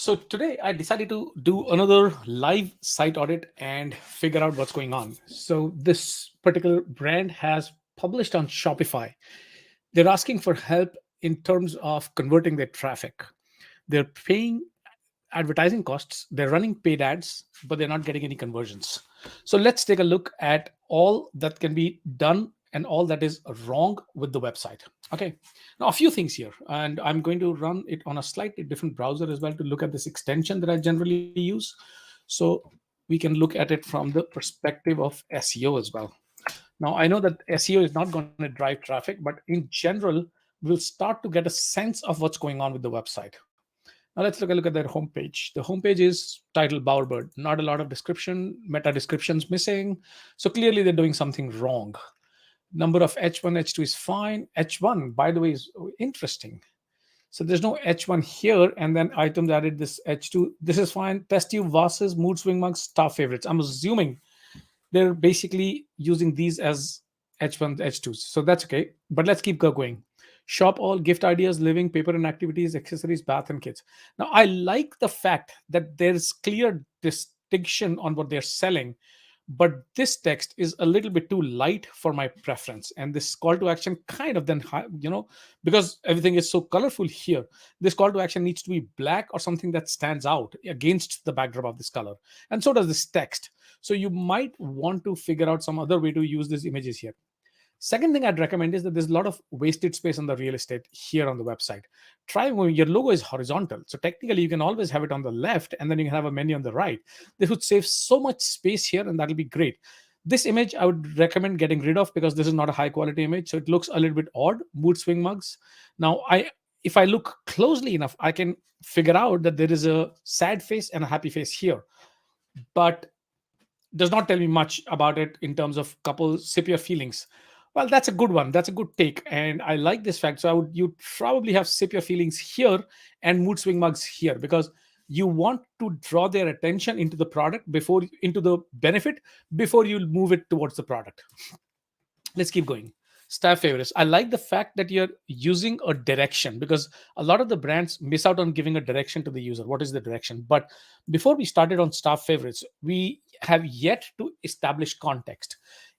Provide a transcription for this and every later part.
So today I decided to do another live site audit and figure out what's going on. So this particular brand has published on Shopify. They're asking for help in terms of converting their traffic. They're paying advertising costs, they're running paid ads, but they're not getting any conversions. So let's take a look at all that can be done and all that is wrong with the website. Okay, now a few things here, and I'm going to run it on a slightly different browser as well to look at this extension that I generally use. So we can look at it from the perspective of SEO as well. Now, I know that SEO is not going to drive traffic, but in general, we'll start to get a sense of what's going on with the website. Now let's look at their homepage. The homepage is titled Bowerbird. Not a lot of description, meta descriptions missing. So clearly they're doing something wrong. Number of H1, H2 is fine. H1, by the way, is interesting. So there's no H1 here, and then items added this H2. This is fine. Test tube, vases, mood swing mugs, star favorites. I'm assuming they're basically using these as H1, H2s. So that's okay. But let's keep going. Shop all gift ideas, living, paper and activities, accessories, bath and kids. Now, I like the fact that there's clear distinction on what they're selling, but this text is a little bit too light for my preference. And this call to action kind of then, because everything is so colorful here, this call to action needs to be black or something that stands out against the backdrop of this color. And so does this text. So you might want to figure out some other way to use these images here. Second thing I'd recommend is that there's a lot of wasted space on the real estate here on the website. Try when your logo is horizontal. So technically you can always have it on the left and then you can have a menu on the right. This would save so much space here and that'll be great. This image I would recommend getting rid of because this is not a high quality image. So it looks a little bit odd. Mood swing mugs. Now if I look closely enough, I can figure out that there is a sad face and a happy face here. But does not tell me much about it in terms of couple sepia feelings. Well, that's a good one. That's a good take, and I like this fact. So you probably have sepia feelings here and mood swing mugs here because you want to draw their attention into the product into the benefit before you move it towards the product. Let's keep going. Staff favorites. I like the fact that you're using a direction because a lot of the brands miss out on giving a direction to the user. What is the direction? But before we started on staff favorites, we have yet to establish context.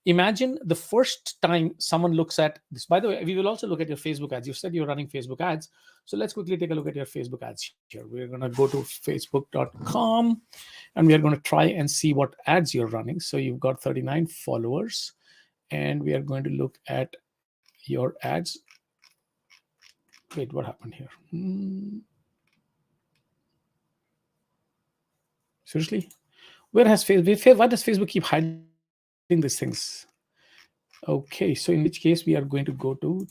Imagine the first time someone looks at this. By the way, we will also look at your Facebook ads. You said you're running Facebook ads. So let's quickly take a look at your Facebook ads here. We're going to go to facebook.com and we are going to try and see what ads you're running. So you've got 39 followers. And we are going to look at your ads. Wait, what happened here? Seriously? Why does Facebook keep hiding these things? Okay, so in which case we are going to go to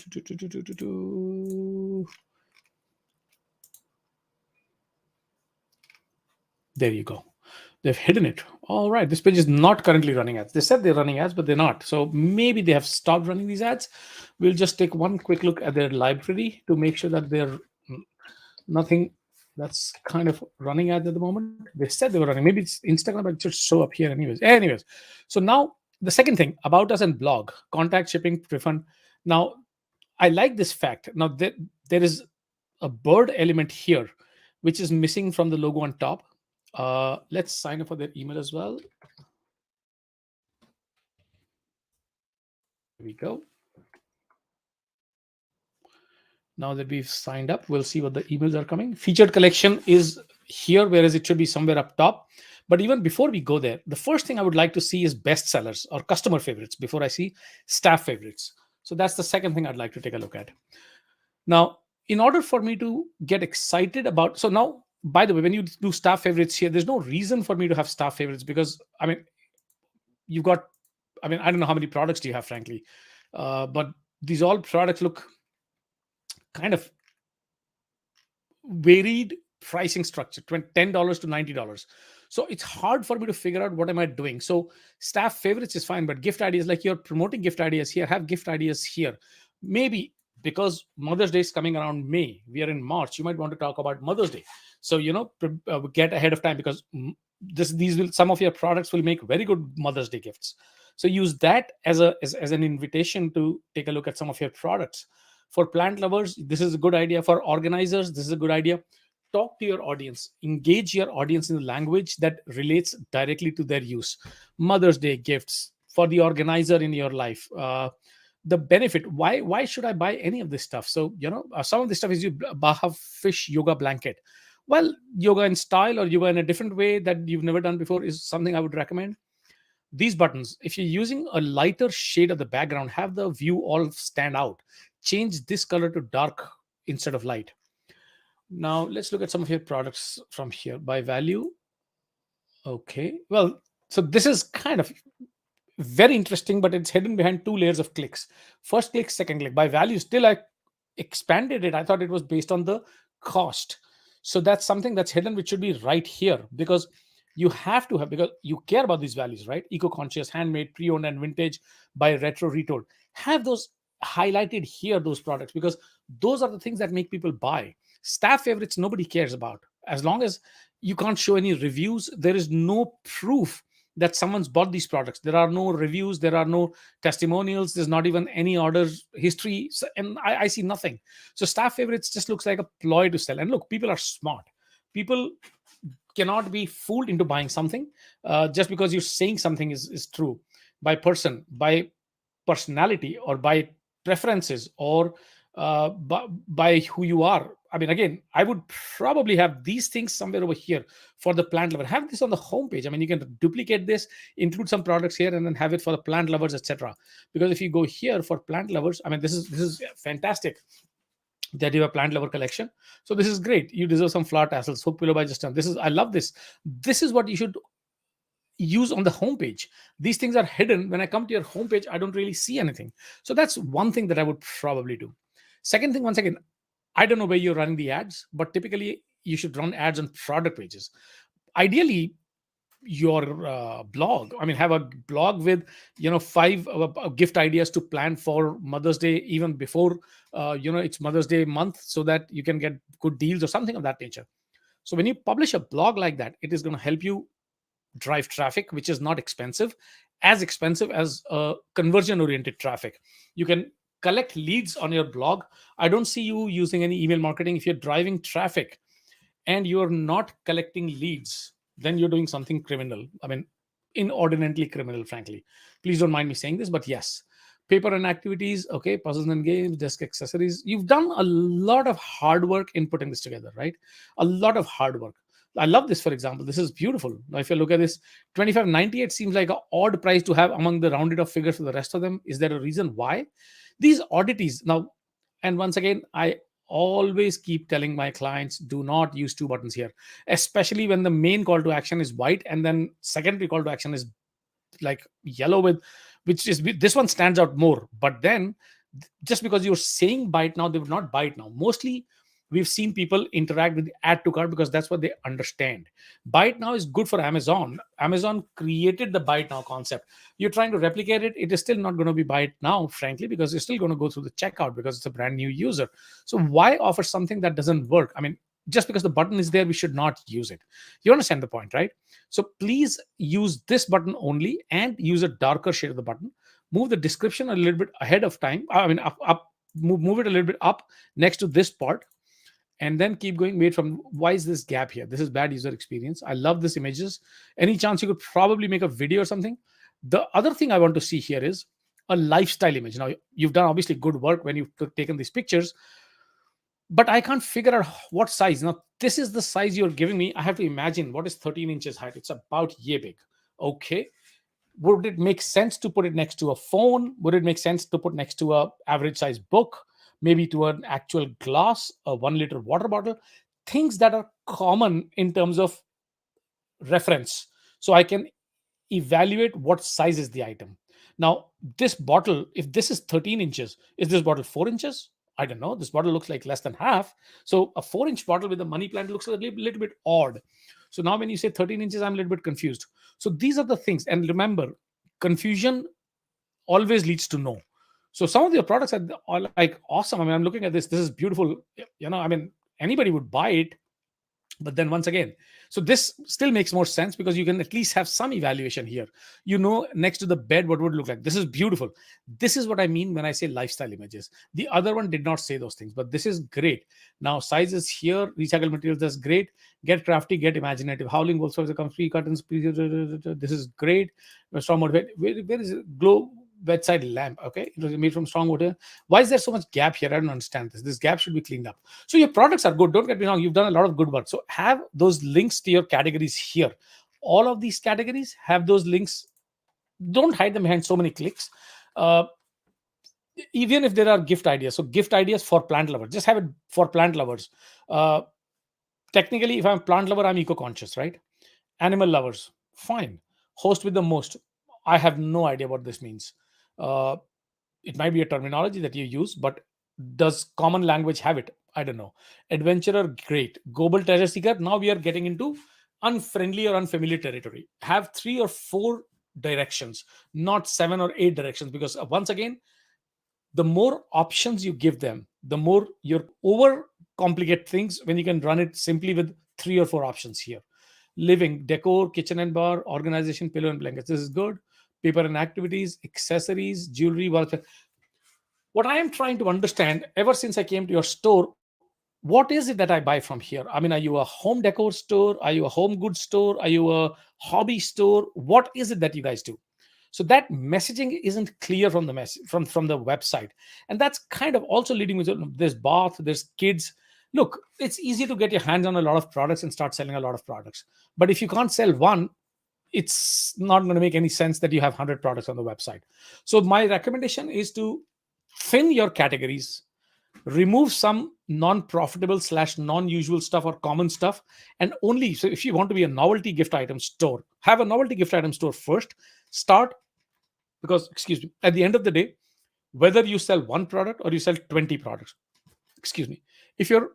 there you go. They've hidden it. All right, this page is not currently running ads. They said they're running ads, but they're not. So maybe they have stopped running these ads. We'll just take one quick look at their library to make sure that they're nothing that's kind of running ads at the moment. They said they were running. Maybe it's Instagram, but it should show up here anyways. So now the second thing, about us and blog, contact, shipping, refund. Now, I like this fact. Now, there is a bird element here, which is missing from the logo on top. Let's sign up for their email as well. Here we go. Now that we've signed up, we'll see what the emails are coming. Featured collection is here, whereas it should be somewhere up top. But even before we go there, the first thing I would like to see is bestsellers or customer favorites before I see staff favorites. So that's the second thing I'd like to take a look at. Now, in order for me to get excited about, so now, by the way, when you do staff favorites here, there's no reason for me to have staff favorites because, I mean, I don't know how many products do you have, frankly, but these all products look kind of varied pricing structure, $10 to $90. So it's hard for me to figure out what am I doing. So staff favorites is fine, but gift ideas, like you're promoting gift ideas here, have gift ideas here. Maybe because Mother's Day is coming around May, we are in March, you might want to talk about Mother's Day. So, get ahead of time because some of your products will make very good Mother's Day gifts. So use that as an invitation to take a look at some of your products. For plant lovers, this is a good idea. For organizers, this is a good idea. talk to your audience, engage your audience in the language that relates directly to their use. Mother's Day gifts for the organizer in your life. The benefit, why should I buy any of this stuff? So some of this stuff is you Baha fish yoga blanket. Well, yoga in style or yoga in a different way that you've never done before is something I would recommend. These buttons, if you're using a lighter shade of the background, have the view all stand out. Change this color to dark instead of light. Now let's look at some of your products from here. By value. Okay, well, so this is kind of very interesting, but it's hidden behind two layers of clicks. First click, second click. By value, still I expanded it. I thought it was based on the cost. So that's something that's hidden, which should be right here, because you have to have, because you care about these values, right? Eco-conscious, handmade, pre-owned, and vintage, by retro, retold. Have those highlighted here, those products, because those are the things that make people buy. Staff favorites, nobody cares about. As long as you can't show any reviews, there is no proof that someone's bought these products. There are no reviews, there are no testimonials, there's not even any orders history, and I see nothing. So staff favorites just looks like a ploy to sell. And look, people are smart. People cannot be fooled into buying something just because you're saying something is true. By person, by personality, or by preferences, or by who you are. I mean, again, I would probably have these things somewhere over here for the plant lover. Have this on the homepage. I mean, you can duplicate this, include some products here, and then have it for the plant lovers, etc. Because if you go here for plant lovers, I mean, this is fantastic that you have a plant lover collection. So this is great. You deserve some flower tassels. Hope pillow by just done. This is, I love this. This is what you should use on the homepage. These things are hidden. When I come to your homepage, I don't really see anything. So that's one thing that I would probably do. Second thing, once again, I don't know where you're running the ads, but typically you should run ads on product pages. Ideally, your blog, I mean, have a blog with 5 gift ideas to plan for Mother's Day, even before it's Mother's Day month, so that you can get good deals or something of that nature. So when you publish a blog like that, it is going to help you drive traffic, which is not expensive, as expensive as conversion oriented traffic. You can collect leads on your blog. I don't see you using any email marketing. If you're driving traffic and you're not collecting leads, then you're doing something criminal. I mean, inordinately criminal, frankly. Please don't mind me saying this, but yes. Paper and activities, okay, puzzles and games, desk accessories. You've done a lot of hard work in putting this together, right? A lot of hard work. I love this, for example. This is beautiful. Now, if you look at this, 25.98 seems like an odd price to have among the rounded off figures for the rest of them. Is there a reason why? These oddities. Now, and once again, I always keep telling my clients, do not use two buttons here, especially when the main call to action is white and then secondary call to action is like yellow, with which is, this one stands out more. But then just because you're saying buy it now, they would not buy it now. Mostly we've seen people interact with the add to cart because that's what they understand. Buy it now is good for Amazon. Amazon created the buy it now concept. You're trying to replicate it. It is still not going to be buy it now, frankly, because you're still going to go through the checkout because it's a brand new user. So why offer something that doesn't work? I mean, just because the button is there, we should not use it. You understand the point, right? So please use this button only and use a darker shade of the button. Move the description a little bit ahead of time. I mean, up, move it a little bit up next to this part, and then keep going. Wait, from why is this gap here? This is bad user experience. I love this images. Any chance you could probably make a video or something? The other thing I want to see here is a lifestyle image. Now, you've done obviously good work when you've taken these pictures, but I can't figure out what size. Now, this is the size you're giving me. I have to imagine what is 13 inches height. It's about yay big. Okay. Would it make sense to put it next to a phone? Would it make sense to put next to a average size book? Maybe to an actual glass, a 1 liter water bottle? Things that are common in terms of reference. So I can evaluate what size is the item. Now, this bottle, if this is 13 inches, is this bottle 4 inches? I don't know. This bottle looks like less than half. So a 4-inch bottle with a money plant looks a little bit odd. So now when you say 13 inches, I'm a little bit confused. So these are the things. And remember, confusion always leads to no. So some of your products are like awesome. I mean, I'm looking at this. This is beautiful. I mean, anybody would buy it. But then once again, so this still makes more sense because you can at least have some evaluation here. You know, next to the bed what would look like. This is beautiful. This is what I mean when I say lifestyle images. The other one did not say those things, but this is great. Now sizes here, recycled materials, that's great. Get crafty, get imaginative. Howling wolves come free curtains. This is great. Strong motivate. Where is it? Glow bedside lamp. Okay, it was made from strong water. Why is there so much gap here? I don't understand this. This gap should be cleaned up. So your products are good. Don't get me wrong. You've done a lot of good work. So have those links to your categories here. All of these categories have those links. Don't hide them behind so many clicks. Uh, Even if there are gift ideas. So gift ideas for plant lovers. Just have it for plant lovers. Uh, Technically, if I'm a plant lover, I'm eco-conscious, right? Animal lovers, fine. Host with the most. I have no idea what this means. Uh, it might be a terminology that you use, but does common language have it? I don't know. Adventurer, great. Global treasure seeker, now we are getting into unfriendly or unfamiliar territory. Have 3 or 4 directions, not 7 or 8 directions, because once again, the more options you give them, the more you're over complicate things when you can run it simply with 3 or 4 options here. Living, decor, kitchen and bar, organization, pillow and blankets. This is good. Paper and activities, accessories, jewelry, wallpaper. What I am trying to understand ever since I came to your store, what is it that I buy from here? I mean, are you a home decor store? Are you a home goods store? Are you a hobby store? What is it that you guys do? So that messaging isn't clear from the from the website, and that's kind of also leading me to this bath, there's kids. Look, it's easy to get your hands on a lot of products and start selling a lot of products, but if you can't sell one, it's not going to make any sense that you have 100 products on the website. So my recommendation is to thin your categories, remove some non-profitable slash non-usual stuff or common stuff, and only, so if you want to be a novelty gift item store, have a novelty gift item store first. Start, because excuse me, at the end of the day, whether you sell one product or you sell 20 products, excuse me, if your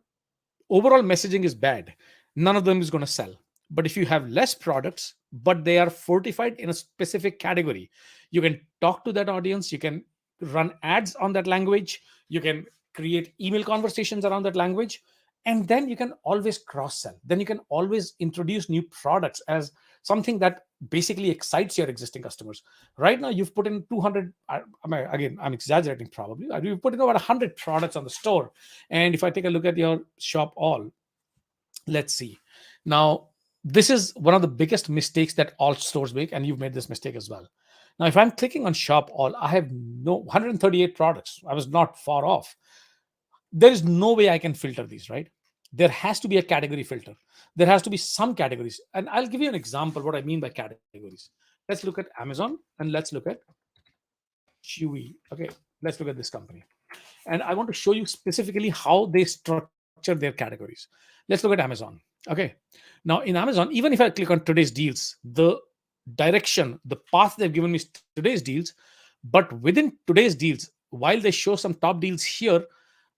overall messaging is bad, none of them is going to sell. But if you have less products but they are fortified in a specific category, you can talk to that audience, you can run ads on that language, you can create email conversations around that language, and then you can always cross sell. Then you can always introduce new products as something that basically excites your existing customers. Right now you've put in 200, again, I'm exaggerating probably, you've put in over 100 products on the store. And if I take a look at your shop all, let's see. Now, this is one of the biggest mistakes that all stores make, and you've made this mistake as well. Now, if I'm clicking on shop all, I have no 138 products. I was not far off. There is no way I can filter these, right? There has to be a category filter. There has to be some categories. And I'll give you an example what I mean by categories. Let's look at Amazon and let's look at Chewy. Okay, let's look at this company. And I want to show you specifically how they structure their categories. Let's look at Amazon. Okay. Now in Amazon, even if I click on today's deals, the direction, the path they've given me is today's deals. But within today's deals, while they show some top deals here,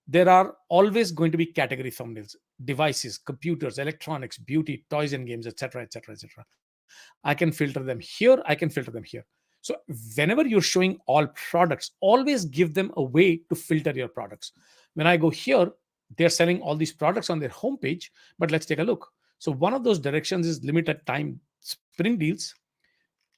there are always going to be category thumbnails: devices, computers, electronics, beauty, toys and games, etc., etc., etc. I can filter them here, I can filter them here. So whenever you're showing all products, always give them a way to filter your products. When I go here, they're selling all these products on their homepage, but let's take a look. So one of those directions is limited time spring deals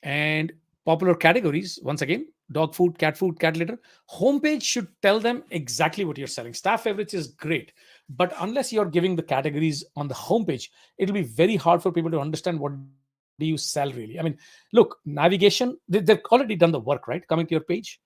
and popular categories. Once again, dog food, cat litter. Homepage should tell them exactly what you're selling. Staff favorites is great, but unless you're giving the categories on the homepage, it'll be very hard for people to understand what do you sell really. I mean, look, navigation, they've already done the work, right? Coming to your page,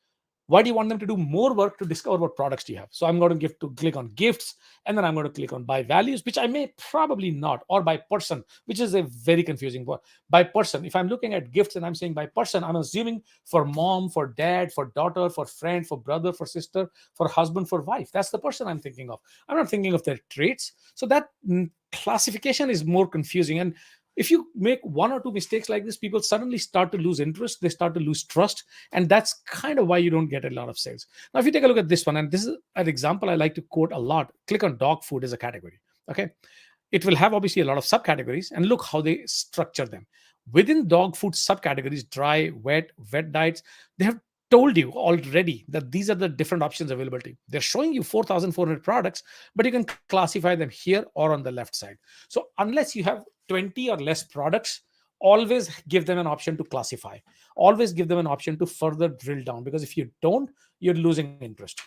why do you want them to do more work to discover what products do you have? So I'm going to click on gifts, and then I'm going to click on by values, which I may probably not, or by person, which is a very confusing word. By person, if I'm looking at gifts and I'm saying by person, I'm assuming for mom, for dad, for daughter, for friend, for brother, for sister, for husband, for wife. That's the person I'm thinking of. I'm not thinking of their traits. So that classification is more confusing. And if you make 1 or 2 mistakes like this, people suddenly start to lose interest, they start to lose trust, and that's kind of why you don't get a lot of sales. Now if you take a look at this one, and this is an example I like to quote a lot, click on dog food as a category. Okay, it will have obviously a lot of subcategories, and look how they structure them. Within dog food subcategories, dry, wet diets, they have told you already that these are the different options available to you. They're showing you 4,400 products, but you can classify them here or on the left side. So unless you have 20 or less products, always give them an option to classify. Always give them an option to further drill down, because if you don't, you're losing interest.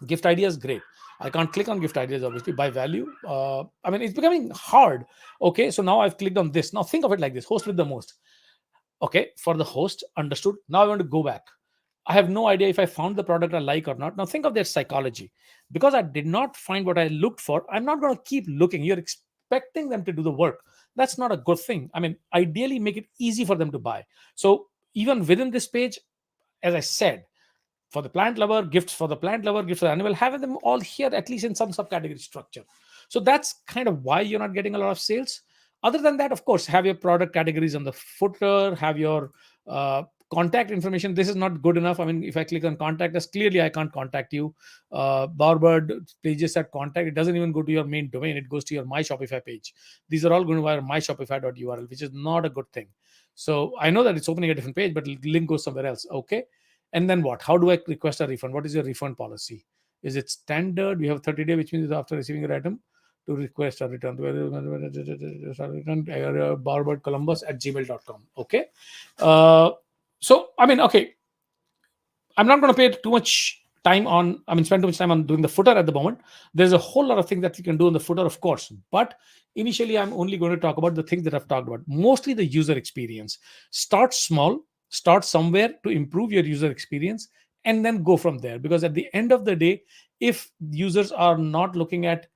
Gift ideas, great. I can't click on gift ideas, obviously. By value, I mean, it's becoming hard. Okay, so now I've clicked on this. Now think of it like this: host with the most. Okay, for the host, understood. Now I want to go back. I have no idea if I found the product I like or not. Now think of their psychology. Because I did not find what I looked for, I'm not going to keep looking. You're expecting them to do the work. That's not a good thing. I mean, ideally make it easy for them to buy. So even within this page, as I said, for the plant lover, gifts for the plant lover, gifts for the animal, having them all here at least in some subcategory structure. So that's kind of why you're not getting a lot of sales. Other than that, of course, have your product categories on the footer, have your contact information. This is not good enough. I mean, if I click on contact us, clearly I can't contact you. Bowerbird pages at contact, it doesn't even go to your main domain, it goes to your My Shopify page. These are all going via myshopify.url, which is not a good thing. So I know that it's opening a different page, but the link goes somewhere else. Okay. And then what? How do I request a refund? What is your refund policy? Is it standard? We have 30-day, which means after receiving your item to request a return. Bowerbird@gmail.com. Okay. So, I mean, okay, I'm not going to pay too much time on, I mean, spend too much time on doing the footer at the moment. There's a whole lot of things that you can do in the footer, of course. But initially, I'm only going to talk about the things that I've talked about, mostly the user experience. Start small, start somewhere to improve your user experience, and then go from there. Because at the end of the day, if users are not looking at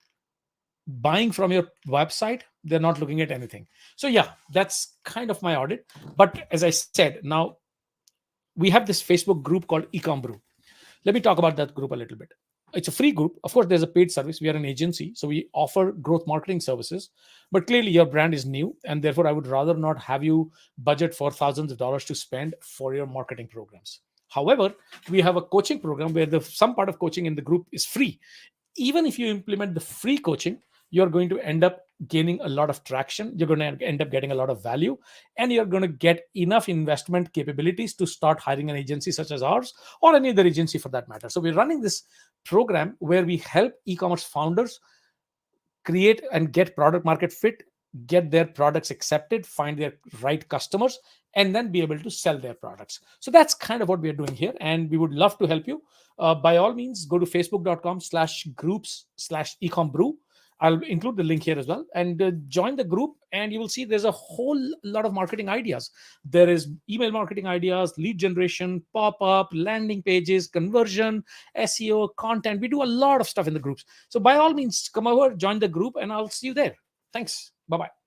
buying from your website, they're not looking at anything. So, yeah, that's kind of my audit. But as I said, now we have this Facebook group called eComBrew. Let me talk about that group a little bit. It's a free group. Of course, there's a paid service. We are an agency, so we offer growth marketing services. But clearly, your brand is new, and therefore, I would rather not have you budget for thousands of dollars to spend for your marketing programs. However, we have a coaching program where some part of coaching in the group is free. Even if you implement the free coaching, you're going to end up gaining a lot of traction. You're going to end up getting a lot of value, and you're going to get enough investment capabilities to start hiring an agency such as ours or any other agency for that matter. So we're running this program where we help e-commerce founders create and get product market fit, get their products accepted, find their right customers, and then be able to sell their products. So that's kind of what we're doing here, and we would love to help you. By all means, go to facebook.com/groups/ecombrew. I'll include the link here as well, and join the group, and you will see there's a whole lot of marketing ideas. There is email marketing ideas, lead generation, pop-up, landing pages, conversion, SEO, content. We do a lot of stuff in the groups. So by all means, come over, join the group, and I'll see you there. Thanks. Bye-bye.